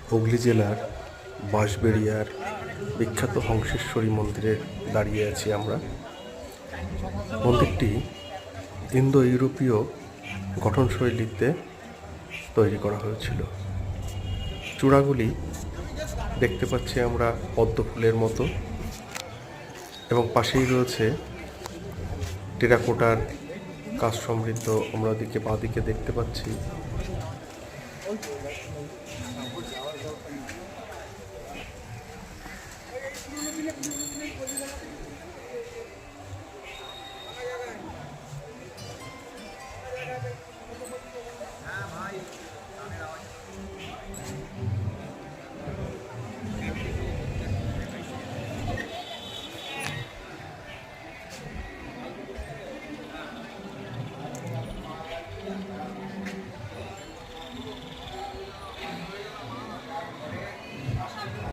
হুগলি জেলার বাঁশবেড়িয়ার বিখ্যাত হংসেশ্বরী মন্দিরে দাঁড়িয়ে আছি আমরা। মন্দিরটি ইন্দো ইউরোপীয় গঠনশৈলীতে তৈরি করা হয়েছিল। চূড়াগুলি দেখতে পাচ্ছি আমরা পদ্ম ফুলের মতো, এবং পাশেই রয়েছে টেরাকোটার কাজ সমৃদ্ধ আমরা বাঁদিকে দেখতে পাচ্ছি।